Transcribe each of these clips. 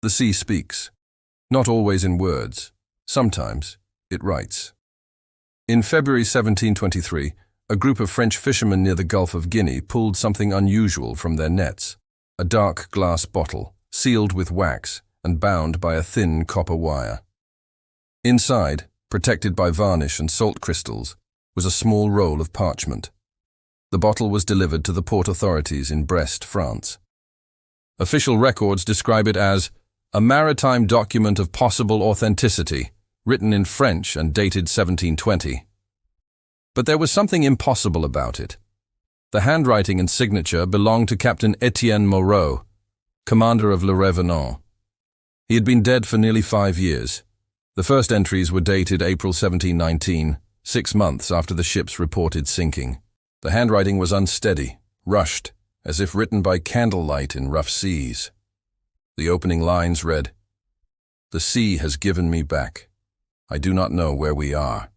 The sea speaks, not always in words. Sometimes it writes. In February 1723, a group of French fishermen near the Gulf of Guinea pulled something unusual from their nets, a dark glass bottle, sealed with wax and bound by a thin copper wire. Inside, protected by varnish and salt crystals, was a small roll of parchment. The bottle was delivered to the port authorities in Brest, France. Official records describe it as a maritime document of possible authenticity, written in French and dated 1720. But there was something impossible about it. The handwriting and signature belonged to Captain Étienne Moreau, commander of Le Revenant. He had been dead for nearly 5 years. The first entries were dated April 1719, 6 months after the ship's reported sinking. The handwriting was unsteady, rushed, as if written by candlelight in rough seas. The opening lines read, "The sea has given me back. I do not know where we are.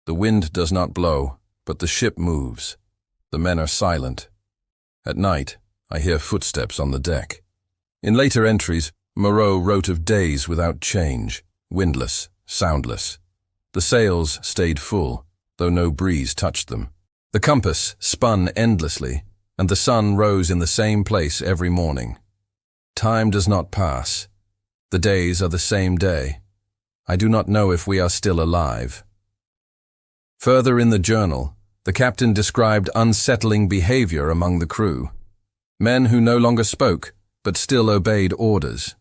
The wind does not blow, but the ship moves. The men are silent. At night, I hear footsteps on the deck." In later entries, Moreau wrote of days without change, windless, soundless. The sails stayed full, though no breeze touched them. The compass spun endlessly, and the sun rose in the same place every morning. Time does not pass. The days are the same day. I do not know if we are still alive. Further in the journal, the captain described unsettling behavior among the crew. Men who no longer spoke, but still obeyed orders.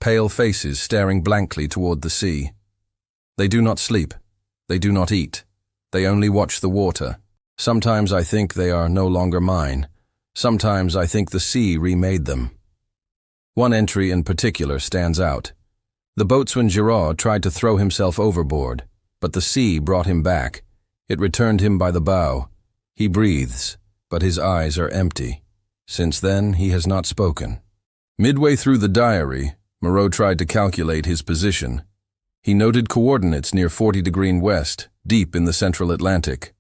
Pale faces staring blankly toward the sea. They do not sleep. They do not eat. They only watch the water. Sometimes I think they are no longer mine. Sometimes I think the sea remade them. One entry in particular stands out. The boatswain Giraud tried to throw himself overboard, but the sea brought him back. It returned him by the bow. He breathes, but his eyes are empty. Since then, he has not spoken. Midway through the diary, Moreau tried to calculate his position. He noted coordinates near 40° west, deep in the central Atlantic.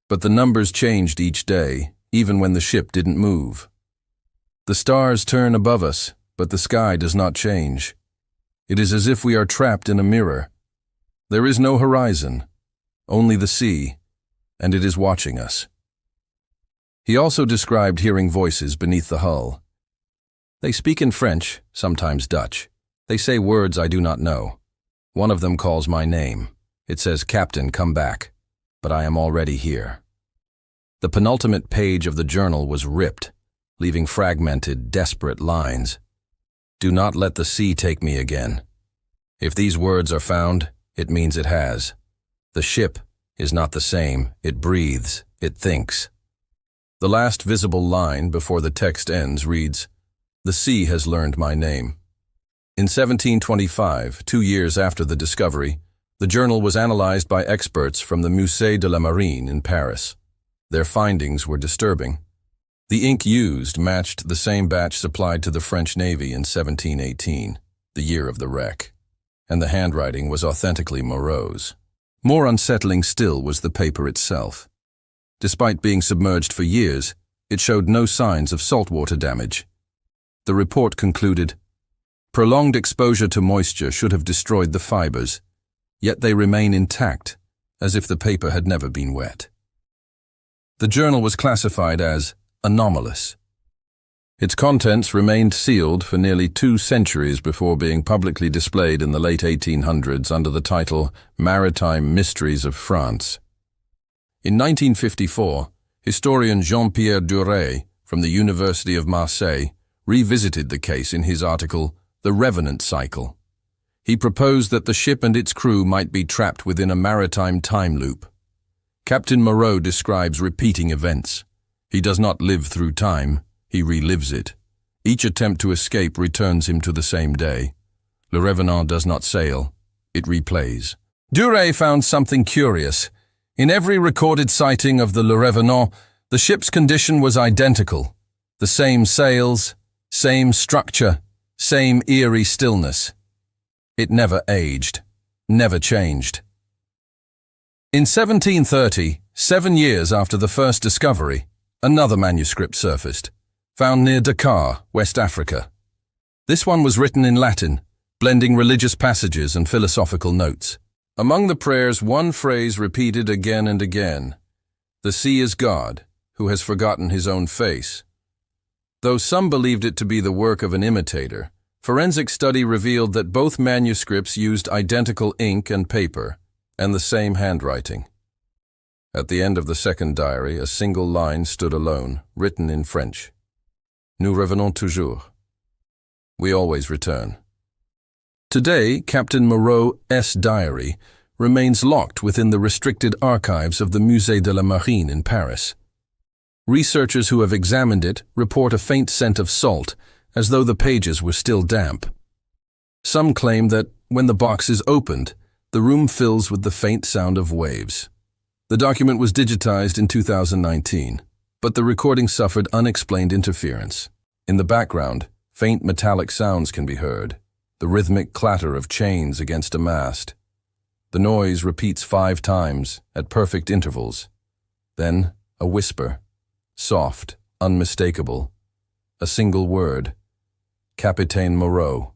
But the numbers changed each day, even when the ship didn't move. The stars turn above us, but the sky does not change. It is as if we are trapped in a mirror. There is no horizon, only the sea, and it is watching us. He also described hearing voices beneath the hull. They speak in French, sometimes Dutch. They say words I do not know. One of them calls my name. It says, "Captain, come back," but I am already here. The penultimate page of the journal was ripped, leaving fragmented, desperate lines. "Do not let the sea take me again." If these words are found, it means it has. The ship is not the same. It breathes. It thinks. The last visible line before the text ends reads, "The sea has learned my name." In 1725, 2 years after the discovery, the journal was analyzed by experts from the Musée de la Marine in Paris. Their findings were disturbing. The ink used matched the same batch supplied to the French Navy in 1718, the year of the wreck, and the handwriting was authentically Moreau's. More unsettling still was the paper itself. Despite being submerged for years, it showed no signs of saltwater damage. The report concluded, "Prolonged exposure to moisture should have destroyed the fibers, yet they remain intact, as if the paper had never been wet." The journal was classified as anomalous. Its contents remained sealed for nearly 2 centuries before being publicly displayed in the late 1800s under the title Maritime Mysteries of France. In 1954, historian Jean-Pierre Duret from the University of Marseille revisited the case in his article, The Revenant Cycle. He proposed that the ship and its crew might be trapped within a maritime time loop. Captain Moreau describes repeating events. He does not live through time, he relives it. Each attempt to escape returns him to the same day. Le Revenant does not sail, it replays. Duret found something curious. In every recorded sighting of the Le Revenant, the ship's condition was identical. The same sails, same structure, same eerie stillness. It never aged, never changed. In 1730, 7 years after the first discovery, another manuscript surfaced, found near Dakar, West Africa. This one was written in Latin, blending religious passages and philosophical notes. Among the prayers, one phrase repeated again and again: "The sea is God, who has forgotten his own face." Though some believed it to be the work of an imitator, forensic study revealed that both manuscripts used identical ink and paper, and the same handwriting. At the end of the second diary, a single line stood alone, written in French: "Nous revenons toujours." We always return. Today, Captain Moreau's diary remains locked within the restricted archives of the Musée de la Marine in Paris. Researchers who have examined it report a faint scent of salt, as though the pages were still damp. Some claim that, when the box is opened, the room fills with the faint sound of waves. The document was digitized in 2019, but the recording suffered unexplained interference. In the background, faint metallic sounds can be heard, the rhythmic clatter of chains against a mast. The noise repeats 5 times, at perfect intervals. Then, a whisper, soft, unmistakable. A single word: Captain Moreau.